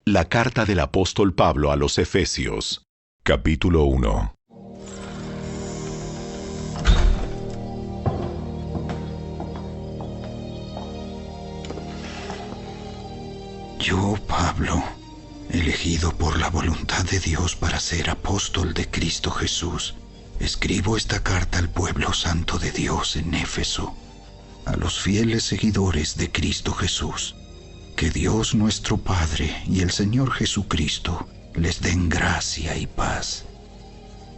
La carta del apóstol Pablo a los Efesios, capítulo 1. Yo, Pablo, elegido por la voluntad de Dios para ser apóstol de Cristo Jesús, escribo esta carta al pueblo santo de Dios en Éfeso, a los fieles seguidores de Cristo Jesús. Que Dios nuestro Padre y el Señor Jesucristo les den gracia y paz.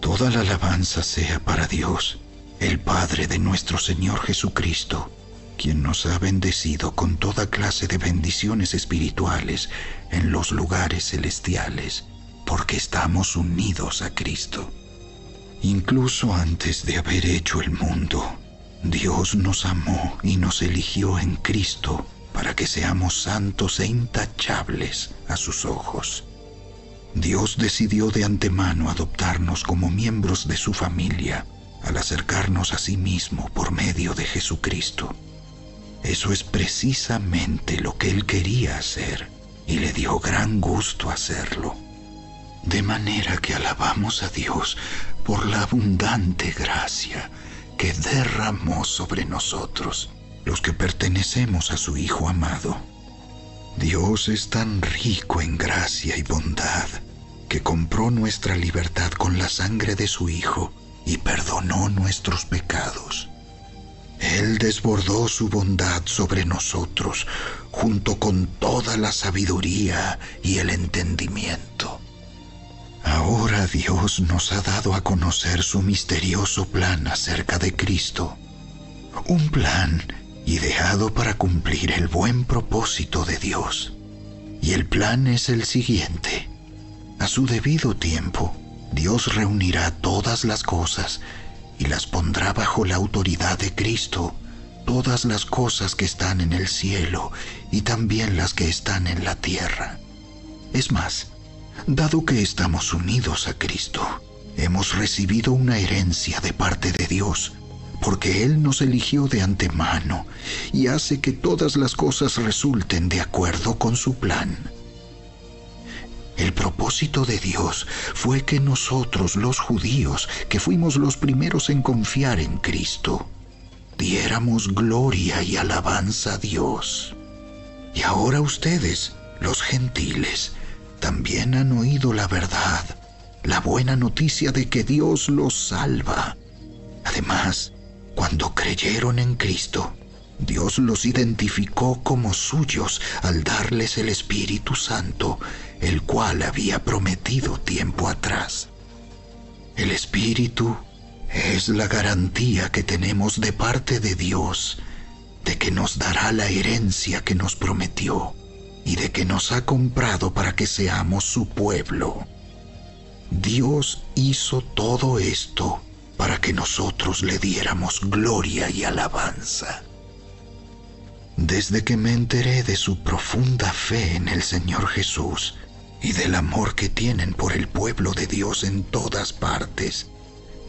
Toda la alabanza sea para Dios, el Padre de nuestro Señor Jesucristo, quien nos ha bendecido con toda clase de bendiciones espirituales en los lugares celestiales, porque estamos unidos a Cristo. Incluso antes de haber hecho el mundo, Dios nos amó y nos eligió en Cristo para que seamos santos e intachables a sus ojos. Dios decidió de antemano adoptarnos como miembros de su familia al acercarnos a sí mismo por medio de Jesucristo. Eso es precisamente lo que Él quería hacer y le dio gran gusto hacerlo. De manera que alabamos a Dios por la abundante gracia que derramó sobre nosotros, los que pertenecemos a su Hijo amado. Dios es tan rico en gracia y bondad que compró nuestra libertad con la sangre de su Hijo y perdonó nuestros pecados. Él desbordó su bondad sobre nosotros junto con toda la sabiduría y el entendimiento. Ahora Dios nos ha dado a conocer su misterioso plan acerca de Cristo, un plan ideado para cumplir el buen propósito de Dios. Y el plan es el siguiente: a su debido tiempo, Dios reunirá todas las cosas y las pondrá bajo la autoridad de Cristo, todas las cosas que están en el cielo y también las que están en la tierra. Es más, dado que estamos unidos a Cristo, hemos recibido una herencia de parte de Dios, porque Él nos eligió de antemano y hace que todas las cosas resulten de acuerdo con su plan. El propósito de Dios fue que nosotros, los judíos, que fuimos los primeros en confiar en Cristo, diéramos gloria y alabanza a Dios. Y ahora ustedes, los gentiles, también han oído la verdad, la buena noticia de que Dios los salva. Además, cuando creyeron en Cristo, Dios los identificó como suyos al darles el Espíritu Santo, el cual había prometido tiempo atrás. El Espíritu es la garantía que tenemos de parte de Dios de que nos dará la herencia que nos prometió y de que nos ha comprado para que seamos su pueblo. Dios hizo todo esto para que nosotros le diéramos gloria y alabanza. Desde que me enteré de su profunda fe en el Señor Jesús y del amor que tienen por el pueblo de Dios en todas partes,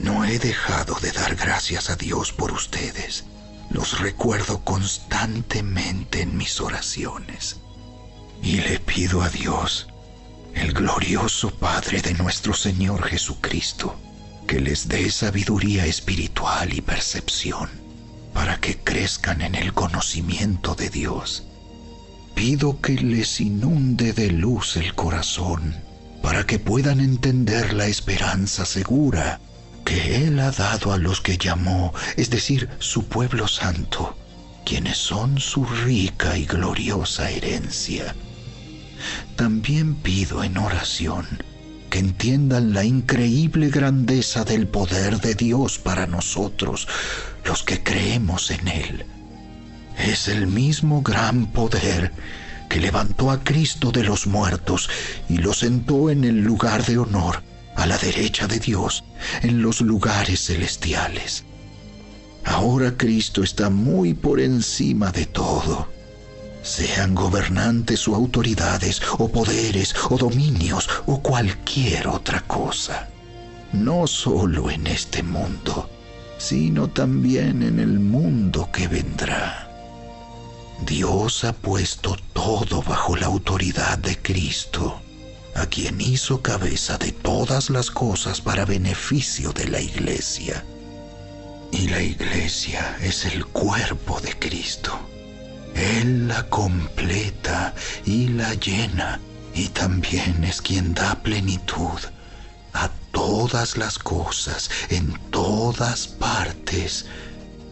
no he dejado de dar gracias a Dios por ustedes. Los recuerdo constantemente en mis oraciones. Y le pido a Dios, el glorioso Padre de nuestro Señor Jesucristo, que les dé sabiduría espiritual y percepción para que crezcan en el conocimiento de Dios. Pido que les inunde de luz el corazón para que puedan entender la esperanza segura que Él ha dado a los que llamó, es decir, su pueblo santo, quienes son su rica y gloriosa herencia. También pido en oración que entiendan la increíble grandeza del poder de Dios para nosotros, los que creemos en Él. Es el mismo gran poder que levantó a Cristo de los muertos y lo sentó en el lugar de honor, a la derecha de Dios, en los lugares celestiales. Ahora Cristo está muy por encima de todo. Sean gobernantes o autoridades, o poderes, o dominios, o cualquier otra cosa. No solo en este mundo, sino también en el mundo que vendrá. Dios ha puesto todo bajo la autoridad de Cristo, a quien hizo cabeza de todas las cosas para beneficio de la Iglesia. Y la Iglesia es el cuerpo de Cristo. Él la completa y la llena, y también es quien da plenitud a todas las cosas en todas partes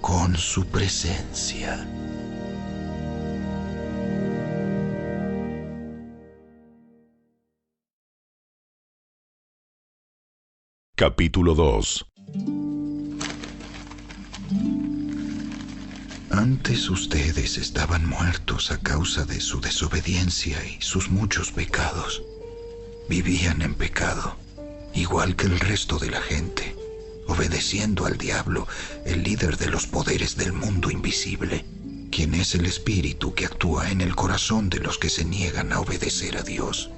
con su presencia. Capítulo 2. Antes ustedes estaban muertos a causa de su desobediencia y sus muchos pecados. Vivían en pecado, igual que el resto de la gente, obedeciendo al diablo, el líder de los poderes del mundo invisible, quien es el espíritu que actúa en el corazón de los que se niegan a obedecer a Dios.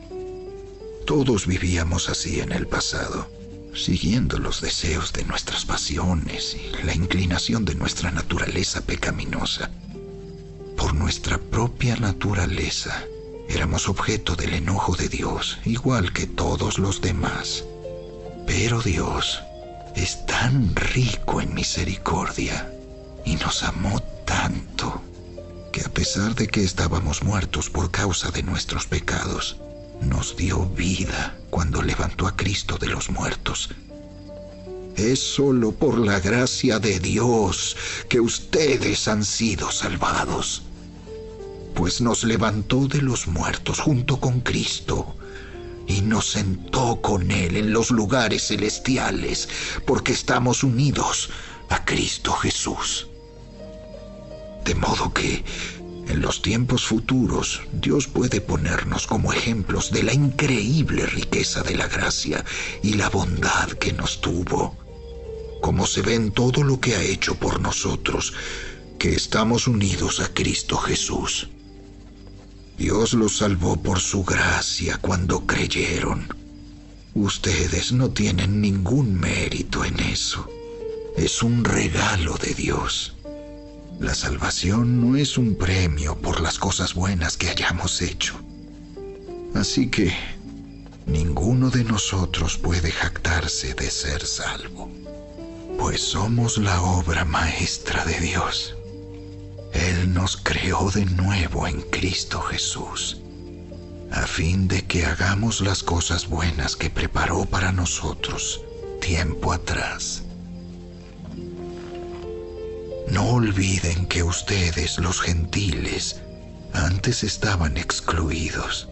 Todos vivíamos así en el pasado, siguiendo los deseos de nuestras pasiones y la inclinación de nuestra naturaleza pecaminosa. Por nuestra propia naturaleza, éramos objeto del enojo de Dios, igual que todos los demás. Pero Dios es tan rico en misericordia y nos amó tanto que a pesar de que estábamos muertos por causa de nuestros pecados, nos dio vida cuando levantó a Cristo de los muertos. Es solo por la gracia de Dios que ustedes han sido salvados, pues nos levantó de los muertos junto con Cristo y nos sentó con Él en los lugares celestiales, porque estamos unidos a Cristo Jesús. De modo que en los tiempos futuros, Dios puede ponernos como ejemplos de la increíble riqueza de la gracia y la bondad que nos tuvo, como se ve en todo lo que ha hecho por nosotros, que estamos unidos a Cristo Jesús. Dios los salvó por su gracia cuando creyeron. Ustedes no tienen ningún mérito en eso. Es un regalo de Dios. La salvación no es un premio por las cosas buenas que hayamos hecho. Así que ninguno de nosotros puede jactarse de ser salvo, pues somos la obra maestra de Dios. Él nos creó de nuevo en Cristo Jesús, a fin de que hagamos las cosas buenas que preparó para nosotros tiempo atrás. No olviden que ustedes, los gentiles, antes estaban excluidos.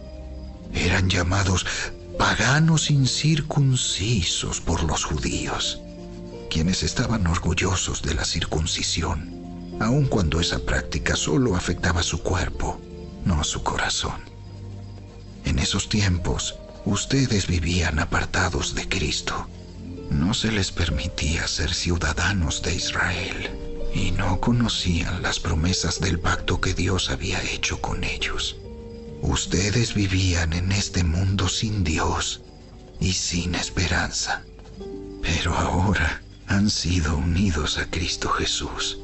Eran llamados paganos incircuncisos por los judíos, quienes estaban orgullosos de la circuncisión, aun cuando esa práctica solo afectaba su cuerpo, no su corazón. En esos tiempos, ustedes vivían apartados de Cristo. No se les permitía ser ciudadanos de Israel, y no conocían las promesas del pacto que Dios había hecho con ellos. Ustedes vivían en este mundo sin Dios y sin esperanza, pero ahora han sido unidos a Cristo Jesús.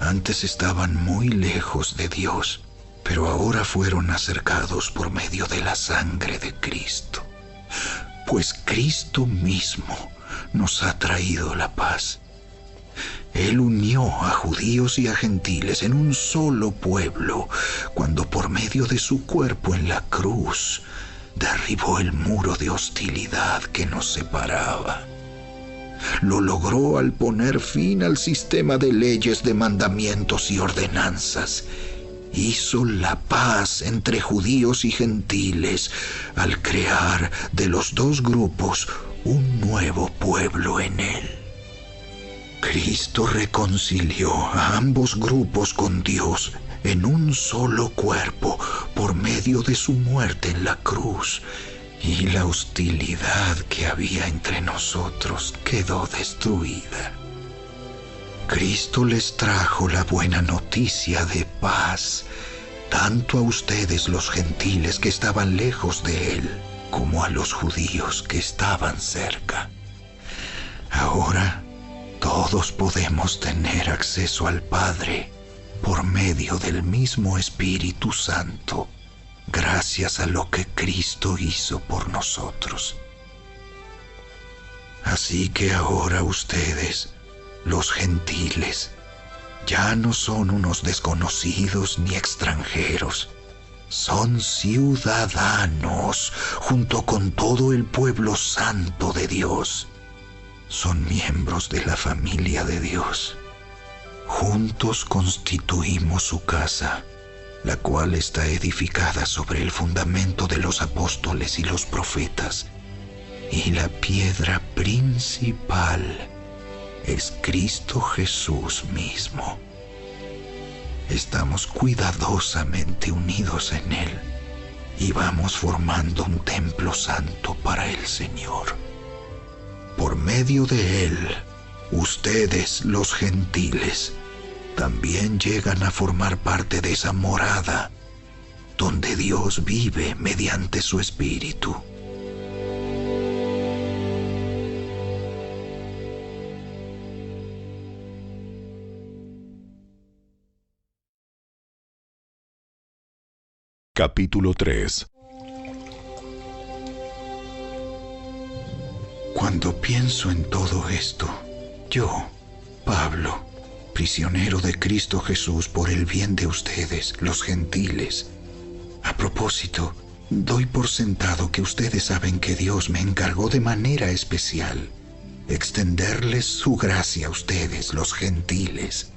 Antes estaban muy lejos de Dios, pero ahora fueron acercados por medio de la sangre de Cristo, pues Cristo mismo nos ha traído la paz. Él unió a judíos y a gentiles en un solo pueblo, cuando por medio de su cuerpo en la cruz derribó el muro de hostilidad que nos separaba. Lo logró al poner fin al sistema de leyes, de mandamientos y ordenanzas. Hizo la paz entre judíos y gentiles al crear de los dos grupos un nuevo pueblo en él. Cristo reconcilió a ambos grupos con Dios en un solo cuerpo por medio de su muerte en la cruz, y la hostilidad que había entre nosotros quedó destruida. Cristo les trajo la buena noticia de paz, tanto a ustedes los gentiles que estaban lejos de Él, como a los judíos que estaban cerca. Ahora todos podemos tener acceso al Padre por medio del mismo Espíritu Santo, gracias a lo que Cristo hizo por nosotros. Así que ahora ustedes, los gentiles, ya no son unos desconocidos ni extranjeros. Son ciudadanos junto con todo el pueblo santo de Dios. Son miembros de la familia de Dios. Juntos constituimos su casa, la cual está edificada sobre el fundamento de los apóstoles y los profetas. Y la piedra principal es Cristo Jesús mismo. Estamos cuidadosamente unidos en Él y vamos formando un templo santo para el Señor. Por medio de Él, ustedes, los gentiles, también llegan a formar parte de esa morada donde Dios vive mediante su Espíritu. Capítulo 3. Cuando pienso en todo esto, yo, Pablo, prisionero de Cristo Jesús por el bien de ustedes, los gentiles. A propósito, doy por sentado que ustedes saben que Dios me encargó de manera especial extenderles su gracia a ustedes, los gentiles.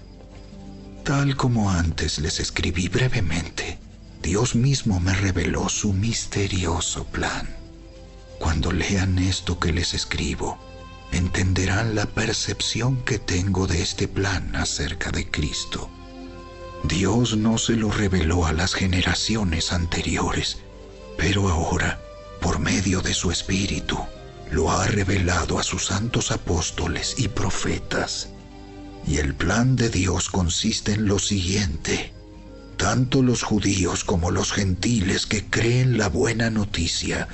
Tal como antes les escribí brevemente, Dios mismo me reveló su misterioso plan. Cuando lean esto que les escribo, entenderán la percepción que tengo de este plan acerca de Cristo. Dios no se lo reveló a las generaciones anteriores, pero ahora, por medio de su Espíritu, lo ha revelado a sus santos apóstoles y profetas. Y el plan de Dios consiste en lo siguiente: tanto los judíos como los gentiles que creen la buena noticia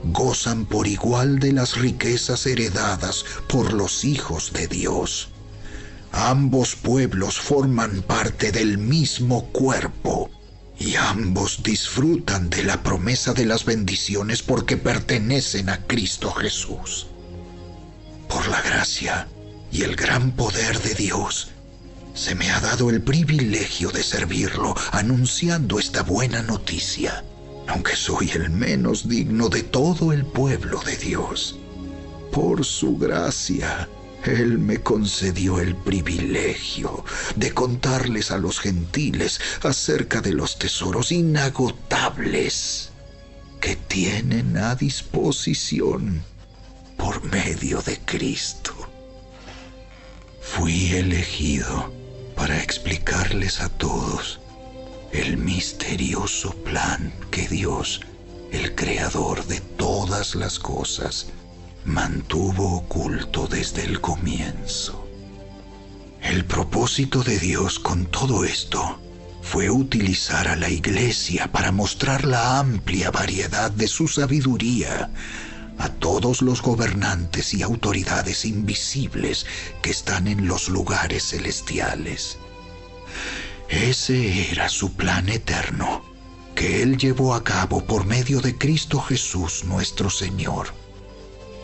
gozan por igual de las riquezas heredadas por los hijos de Dios. Ambos pueblos forman parte del mismo cuerpo y ambos disfrutan de la promesa de las bendiciones porque pertenecen a Cristo Jesús. Por la gracia y el gran poder de Dios, se me ha dado el privilegio de servirlo anunciando esta buena noticia, aunque soy el menos digno de todo el pueblo de Dios. Por su gracia, Él me concedió el privilegio de contarles a los gentiles acerca de los tesoros inagotables que tienen a disposición por medio de Cristo. Fui elegido para explicarles a todos el misterioso plan que Dios, el creador de todas las cosas, mantuvo oculto desde el comienzo. El propósito de Dios con todo esto fue utilizar a la Iglesia para mostrar la amplia variedad de su sabiduría a todos los gobernantes y autoridades invisibles que están en los lugares celestiales. Ese era su plan eterno, que Él llevó a cabo por medio de Cristo Jesús nuestro Señor.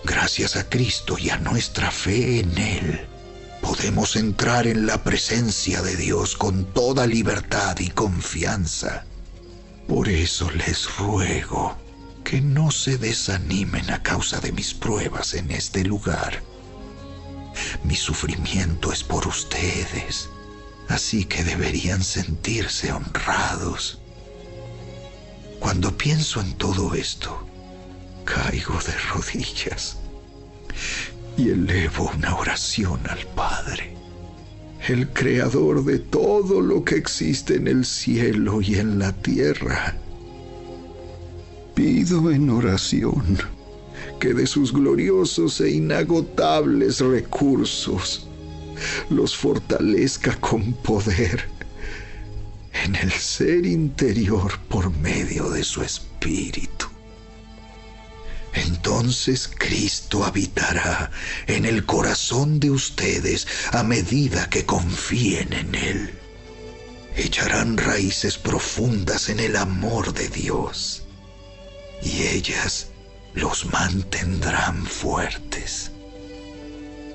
Gracias a Cristo y a nuestra fe en Él, podemos entrar en la presencia de Dios con toda libertad y confianza. Por eso les ruego que no se desanimen a causa de mis pruebas en este lugar. Mi sufrimiento es por ustedes, así que deberían sentirse honrados. Cuando pienso en todo esto, caigo de rodillas y elevo una oración al Padre, el creador de todo lo que existe en el cielo y en la tierra. Pido en oración que de sus gloriosos e inagotables recursos los fortalezca con poder en el ser interior por medio de su Espíritu. Entonces Cristo habitará en el corazón de ustedes a medida que confíen en Él. echarán raíces profundas en el amor de Dios, y ellas los mantendrán fuertes.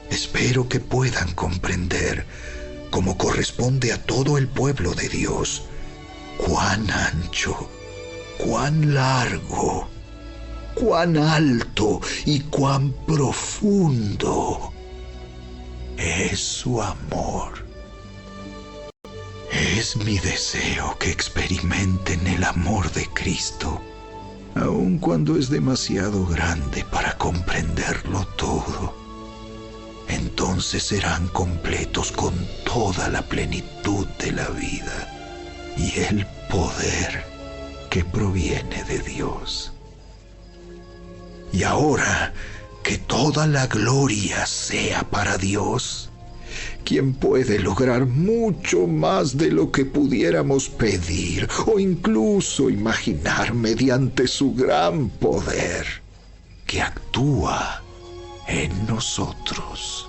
Espero que puedan comprender, como corresponde a todo el pueblo de Dios, cuán ancho, cuán largo, cuán alto y cuán profundo es su amor. Es mi deseo que experimenten el amor de Cristo, aun cuando es demasiado grande para comprenderlo todo. Entonces serán completos con toda la plenitud de la vida y el poder que proviene de Dios. Y ahora, que toda la gloria sea para Dios, quien puede lograr mucho más de lo que pudiéramos pedir o incluso imaginar mediante su gran poder, que actúa en nosotros.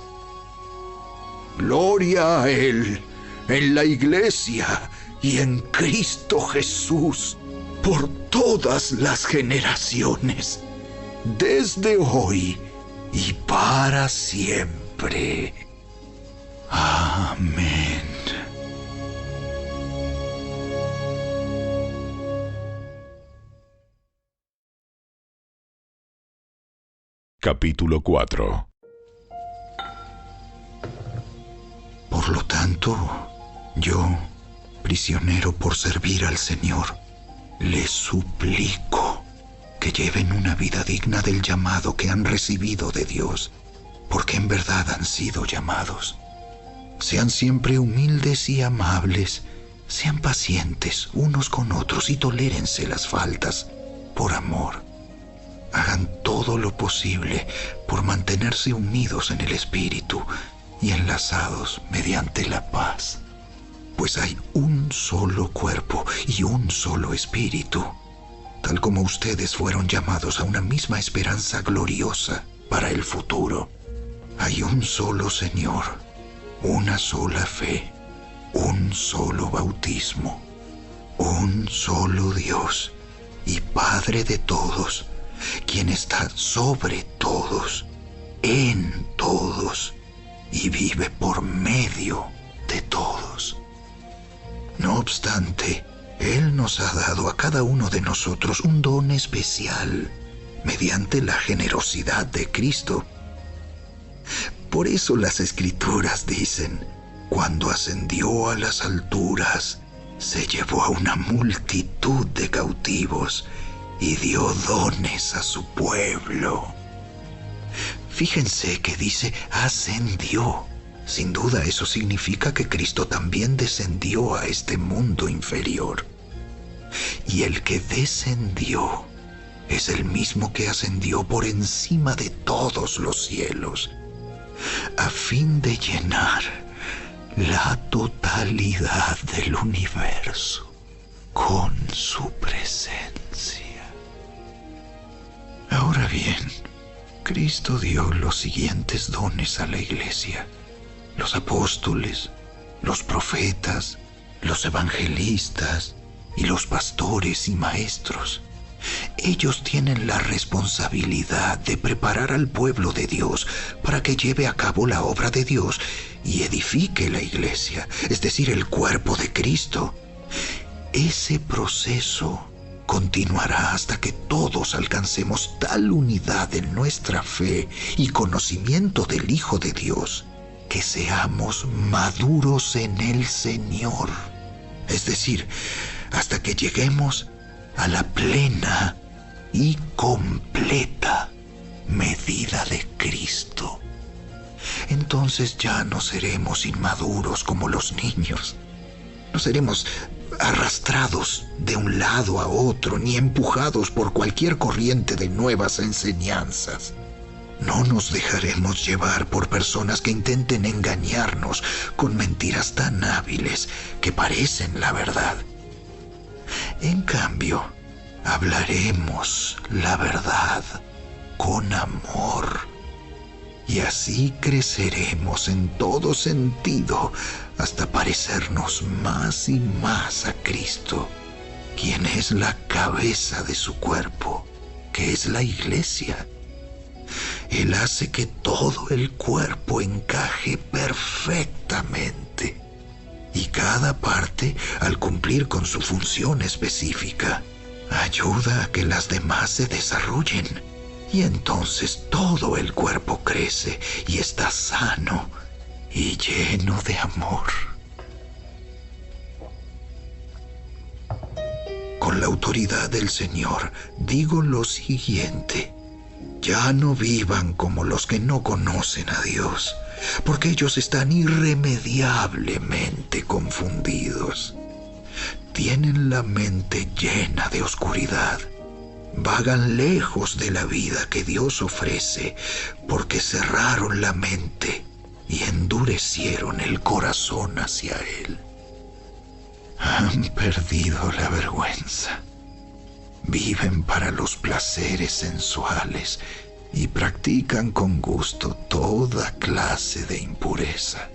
Gloria a Él, en la Iglesia y en Cristo Jesús, por todas las generaciones, desde hoy y para siempre. Amén. Capítulo 4. Por lo tanto, yo, prisionero por servir al Señor, les suplico que lleven una vida digna del llamado que han recibido de Dios, porque en verdad han sido llamados. Sean siempre humildes y amables, sean pacientes unos con otros y tolérense las faltas por amor. Hagan todo lo posible por mantenerse unidos en el Espíritu y enlazados mediante la paz, pues hay un solo cuerpo y un solo Espíritu, tal como ustedes fueron llamados a una misma esperanza gloriosa para el futuro. Hay un solo Señor, una sola fe, un solo bautismo, un solo Dios y Padre de todos, quien está sobre todos, en todos y vive por medio de todos. No obstante, Él nos ha dado a cada uno de nosotros un don especial mediante la generosidad de Cristo. Por eso las Escrituras dicen: cuando ascendió a las alturas, se llevó a una multitud de cautivos y dio dones a su pueblo. Fíjense que dice ascendió. Sin duda eso significa que Cristo también descendió a este mundo inferior. Y el que descendió es el mismo que ascendió por encima de todos los cielos, a fin de llenar la totalidad del universo con su presencia. Ahora bien, Cristo dio los siguientes dones a la Iglesia: los apóstoles, los profetas, los evangelistas y los pastores y maestros. Ellos tienen la responsabilidad de preparar al pueblo de Dios para que lleve a cabo la obra de Dios y edifique la Iglesia, es decir, el cuerpo de Cristo. Ese proceso continuará hasta que todos alcancemos tal unidad en nuestra fe y conocimiento del Hijo de Dios, que seamos maduros en el Señor, es decir, hasta que lleguemos a la plena y completa medida de Cristo. Entonces ya no seremos inmaduros como los niños. No seremos arrastrados de un lado a otro, ni empujados por cualquier corriente de nuevas enseñanzas. No nos dejaremos llevar por personas que intenten engañarnos con mentiras tan hábiles que parecen la verdad. En cambio, hablaremos la verdad con amor. y así creceremos en todo sentido hasta parecernos más y más a Cristo, quien es la cabeza de su cuerpo, que es la Iglesia. Él hace que todo el cuerpo encaje perfectamente, y cada parte, al cumplir con su función específica, ayuda a que las demás se desarrollen, y entonces todo el cuerpo crece y está sano y lleno de amor. Con la autoridad del Señor digo lo siguiente: ya no vivan como los que no conocen a Dios, porque ellos están irremediablemente confundidos. Tienen la mente llena de oscuridad. Vagan lejos de la vida que Dios ofrece porque cerraron la mente y endurecieron el corazón hacia Él. Han perdido la vergüenza. Viven para los placeres sensuales y practican con gusto toda clase de impureza.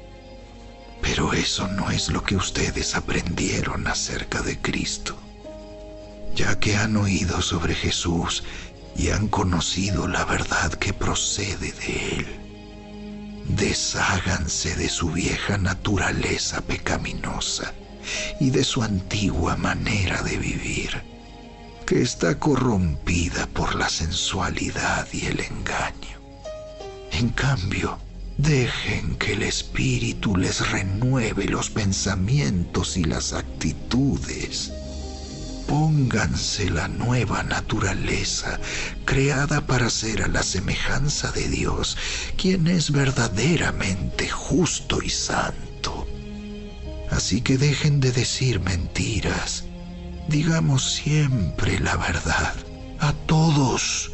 Pero eso no es lo que ustedes aprendieron acerca de Cristo. Ya que han oído sobre Jesús y han conocido la verdad que procede de Él, desháganse de su vieja naturaleza pecaminosa y de su antigua manera de vivir, que está corrompida por la sensualidad y el engaño. En cambio, dejen que el Espíritu les renueve los pensamientos y las actitudes. Pónganse la nueva naturaleza, creada para ser a la semejanza de Dios, quien es verdaderamente justo y santo. Así que dejen de decir mentiras. Digamos siempre la verdad a todos,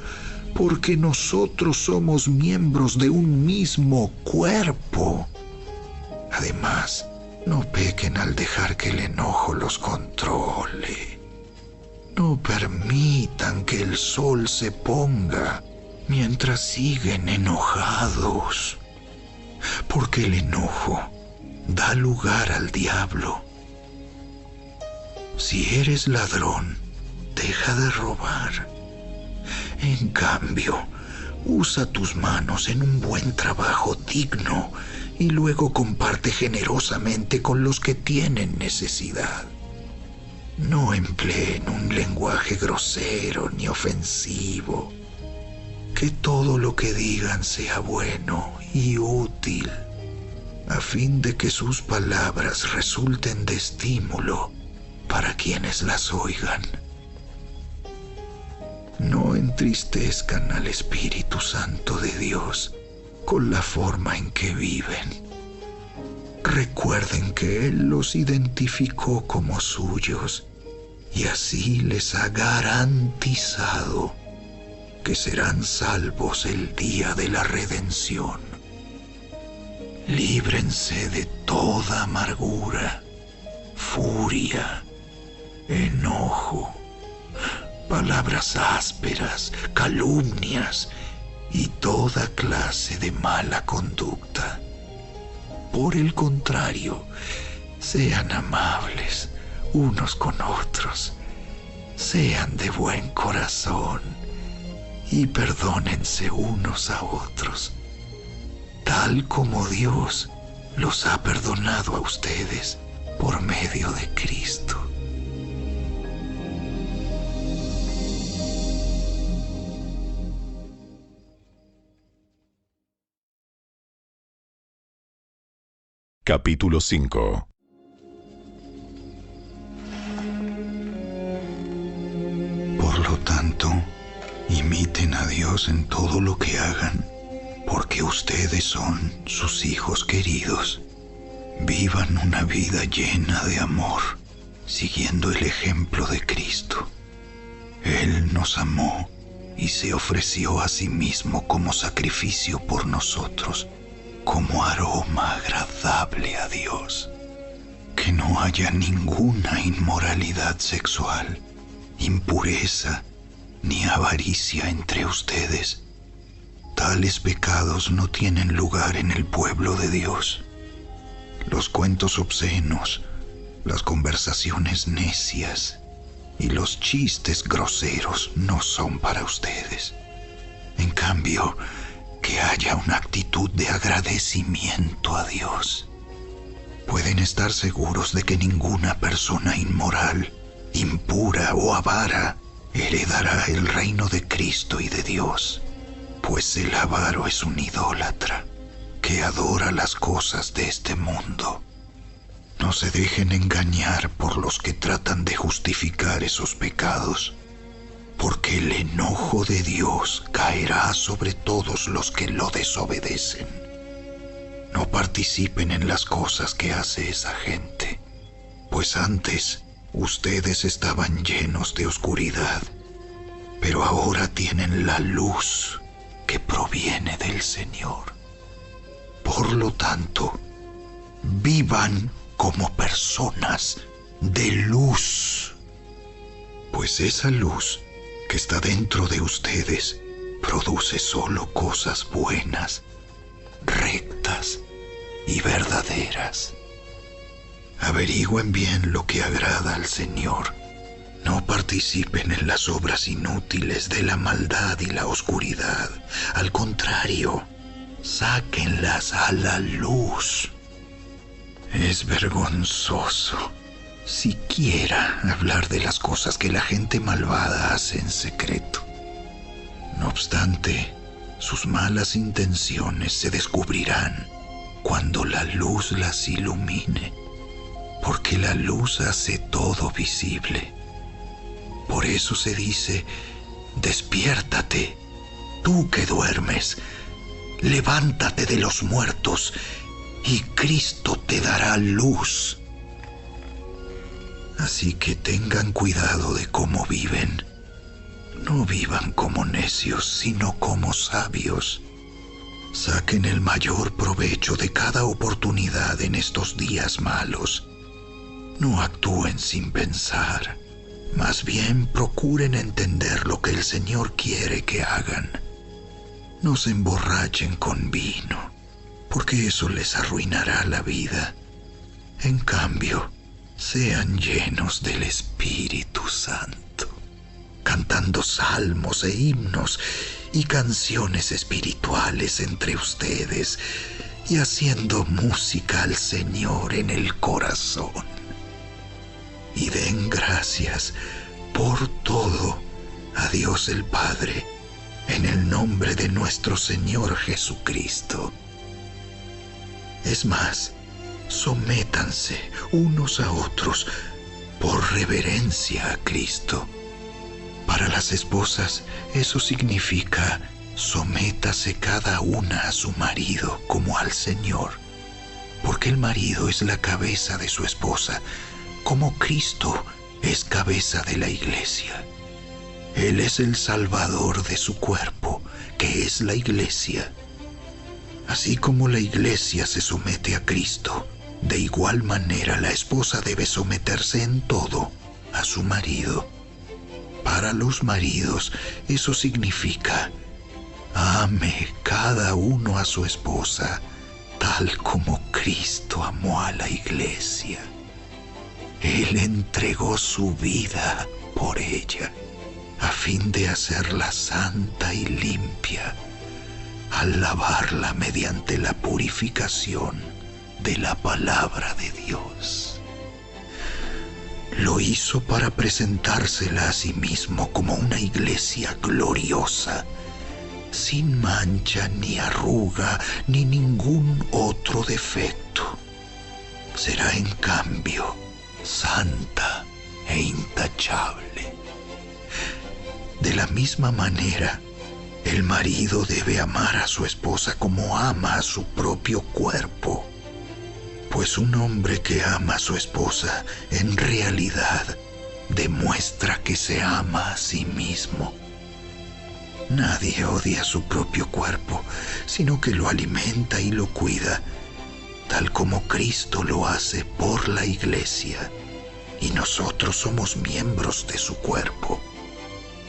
porque nosotros somos miembros de un mismo cuerpo. Además, no pequen al dejar que el enojo los controle. No permitan que el sol se ponga mientras siguen enojados, porque el enojo da lugar al diablo. Si eres ladrón, deja de robar. En cambio, usa tus manos en un buen trabajo digno y luego comparte generosamente con los que tienen necesidad. No empleen un lenguaje grosero ni ofensivo. Que todo lo que digan sea bueno y útil, a fin de que sus palabras resulten de estímulo para quienes las oigan. No entristezcan al Espíritu Santo de Dios con la forma en que viven. Recuerden que Él los identificó como suyos y así les ha garantizado que serán salvos el día de la redención. Líbrense de toda amargura, furia, enojo, palabras ásperas, calumnias y toda clase de mala conducta. Por el contrario, sean amables unos con otros, sean de buen corazón y perdónense unos a otros, tal como Dios los ha perdonado a ustedes por medio de Cristo. Capítulo 5. Por lo tanto, imiten a Dios en todo lo que hagan, porque ustedes son sus hijos queridos. Vivan una vida llena de amor, siguiendo el ejemplo de Cristo. Él nos amó y se ofreció a sí mismo como sacrificio por nosotros, como aroma agradable a Dios. Que no haya ninguna inmoralidad Tales pecados no tienen lugar en el pueblo de Dios. Los cuentos obscenos, las conversaciones necias y los chistes groseros no son para ustedes. En cambio, que haya una actitud de agradecimiento a Dios. Pueden estar seguros de que ninguna persona inmoral, impura o avara heredará el reino de Cristo y de Dios, pues el avaro es un idólatra que adora las cosas de este mundo. No se dejen engañar por los que tratan de justificar esos pecados, porque el enojo de Dios caerá sobre todos los que lo desobedecen. No participen en las cosas que hace esa gente, pues antes ustedes estaban llenos de oscuridad, pero ahora tienen la luz que proviene del Señor. Por lo tanto, vivan como personas de luz, pues esa luz que está dentro de ustedes produce solo cosas buenas, rectas y verdaderas. Averigüen bien lo que agrada al Señor. No participen en las obras inútiles de la maldad y la oscuridad. Al contrario, sáquenlas a la luz. Es vergonzoso siquiera hablar de las cosas que la gente malvada hace en secreto. No obstante, sus malas intenciones se descubrirán cuando la luz las ilumine, porque la luz hace todo visible. Por eso se dice: despiértate, tú que duermes, levántate de los muertos, y Cristo te dará luz. Así que tengan cuidado de cómo viven. No vivan como necios, sino como sabios. Saquen el mayor provecho de cada oportunidad en estos días malos. No actúen sin pensar. Más bien procuren entender lo que el Señor quiere que hagan. No se emborrachen con vino, porque eso les arruinará la vida. En cambio, sean llenos del Espíritu Santo, cantando salmos e himnos y canciones espirituales entre ustedes y haciendo música al Señor en el corazón. Y den gracias por todo a Dios el Padre, en el nombre de nuestro Señor Jesucristo. Es más, sométanse unos a otros por reverencia a Cristo. Para las esposas, eso significa: sométase cada una a su marido como al Señor, porque el marido es la cabeza de su esposa, como Cristo es cabeza de la iglesia. Él es el Salvador de su cuerpo, que es la iglesia. Así como la iglesia se somete a Cristo, de igual manera la esposa debe someterse en todo a su marido. Para los maridos, eso significa: ame cada uno a su esposa, tal como Cristo amó a la iglesia. Él entregó su vida por ella, a fin de hacerla santa y limpia, al lavarla mediante la purificación de la palabra de Dios. Lo hizo para presentársela a sí mismo como una iglesia gloriosa, sin mancha, ni arruga, ni ningún otro defecto. Será en cambio santa e intachable. De la misma manera, el marido debe amar a su esposa como ama a su propio cuerpo, pues un hombre que ama a su esposa en realidad demuestra que se ama a sí mismo. Nadie odia su propio cuerpo, sino que lo alimenta y lo cuida, tal como Cristo lo hace por la iglesia, y nosotros somos miembros de su cuerpo.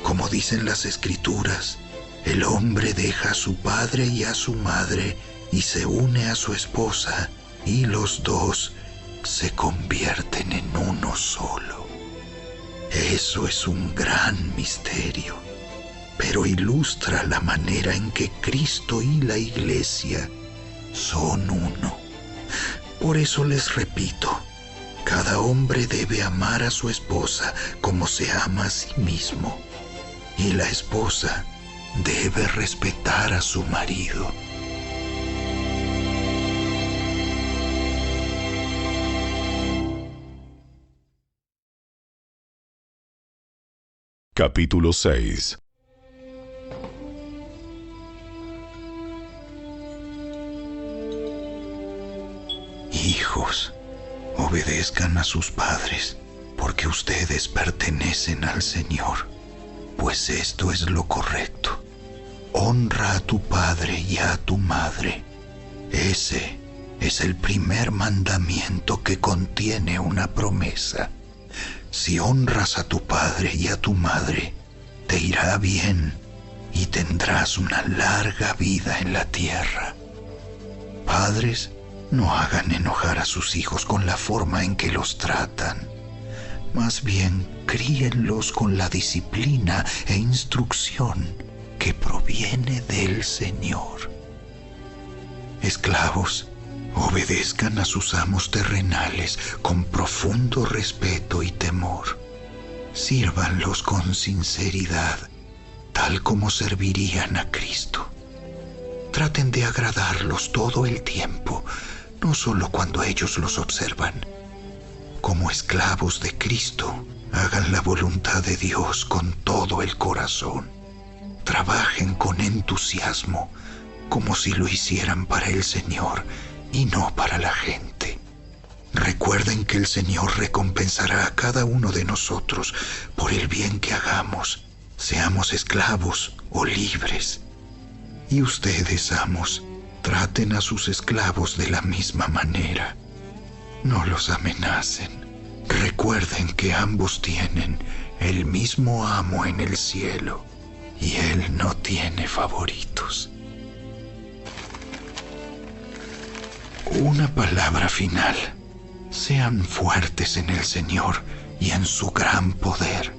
Como dicen las Escrituras: El hombre deja a su padre y a su madre y se une a su esposa, y los dos se convierten en uno solo. Eso es un gran misterio, pero ilustra la manera en que Cristo y la Iglesia son uno. Por eso les repito, cada hombre debe amar a su esposa como se ama a sí mismo, y la esposa debe respetar a su marido. Capítulo 6. Hijos, obedezcan a sus padres, porque ustedes pertenecen al Señor, pues esto es lo correcto. Honra a tu padre y a tu madre. Ese es el primer mandamiento que contiene una promesa. Si honras a tu padre y a tu madre, te irá bien y tendrás una larga vida en la tierra. Padres, no hagan enojar a sus hijos con la forma en que los tratan. Más bien, críenlos con la disciplina e instrucción que proviene del Señor. Esclavos, obedezcan a sus amos terrenales con profundo respeto y temor. Sírvanlos con sinceridad, tal como servirían a Cristo. Traten de agradarlos todo el tiempo, no solo cuando ellos los observan. Como esclavos de Cristo, hagan la voluntad de Dios con todo el corazón. Trabajen con entusiasmo, como si lo hicieran para el Señor y no para la gente. Recuerden que el Señor recompensará a cada uno de nosotros por el bien que hagamos, seamos esclavos o libres. Y ustedes, amos, traten a sus esclavos de la misma manera. No los amenacen. Recuerden que ambos tienen el mismo amo en el cielo y Él no tiene favoritos. Una palabra final. Sean fuertes en el Señor y en su gran poder.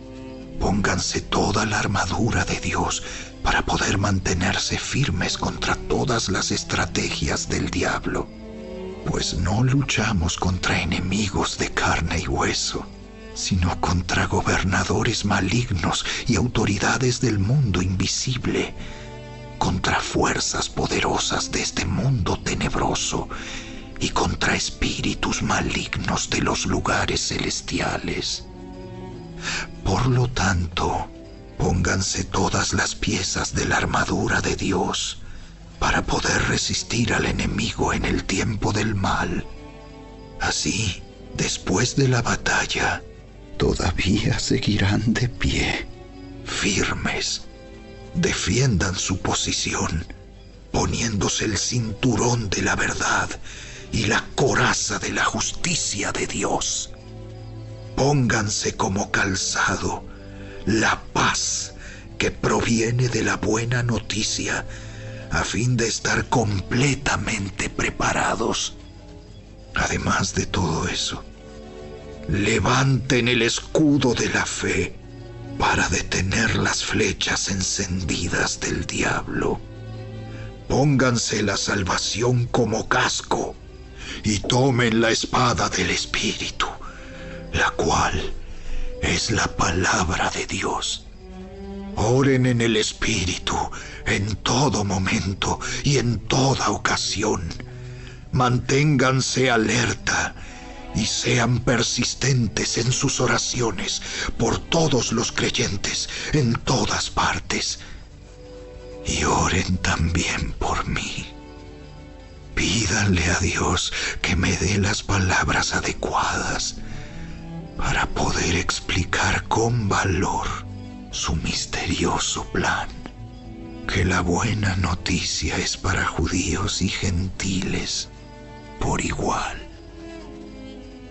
Pónganse toda la armadura de Dios para poder mantenerse firmes contra todas las estrategias del diablo. Pues no luchamos contra enemigos de carne y hueso, sino contra gobernadores malignos y autoridades del mundo invisible, contra fuerzas poderosas de este mundo tenebroso y contra espíritus malignos de los lugares celestiales. Por lo tanto, pónganse todas las piezas de la armadura de Dios para poder resistir al enemigo en el tiempo del mal. Así, después de la batalla, todavía seguirán de pie, firmes. Defiendan su posición, poniéndose el cinturón de la verdad y la coraza de la justicia de Dios. Pónganse como calzado la paz que proviene de la buena noticia, a fin de estar completamente preparados. Además de todo eso, levanten el escudo de la fe para detener las flechas encendidas del diablo. Pónganse la salvación como casco y tomen la espada del Espíritu, la cual es la palabra de Dios. Oren en el Espíritu en todo momento y en toda ocasión. Manténganse alerta y sean persistentes en sus oraciones por todos los creyentes en todas partes. Y oren también por mí. Pídanle a Dios que me dé las palabras adecuadas para poder explicar con valor su misterioso plan. Que la buena noticia es para judíos y gentiles por igual.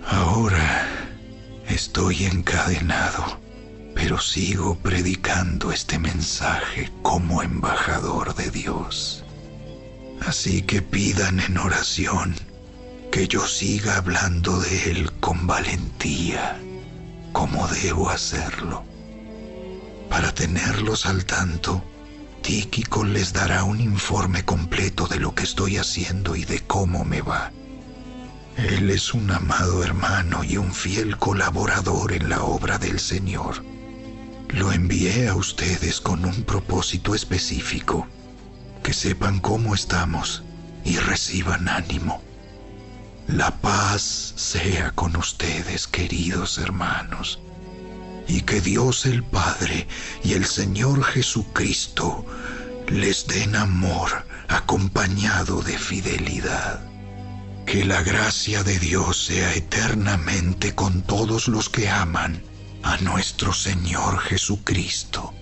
Ahora estoy encadenado, pero sigo predicando este mensaje como embajador de Dios. Así que pidan en oración que yo siga hablando de Él con valentía, como debo hacerlo. Para tenerlos al tanto, Tíquico les dará un informe completo de lo que estoy haciendo y de cómo me va. Él es un amado hermano y un fiel colaborador en la obra del Señor. Lo envié a ustedes con un propósito específico, que sepan cómo estamos y reciban ánimo. La paz sea con ustedes, queridos hermanos, y que Dios el Padre y el Señor Jesucristo les den amor acompañado de fidelidad. Que la gracia de Dios sea eternamente con todos los que aman a nuestro Señor Jesucristo.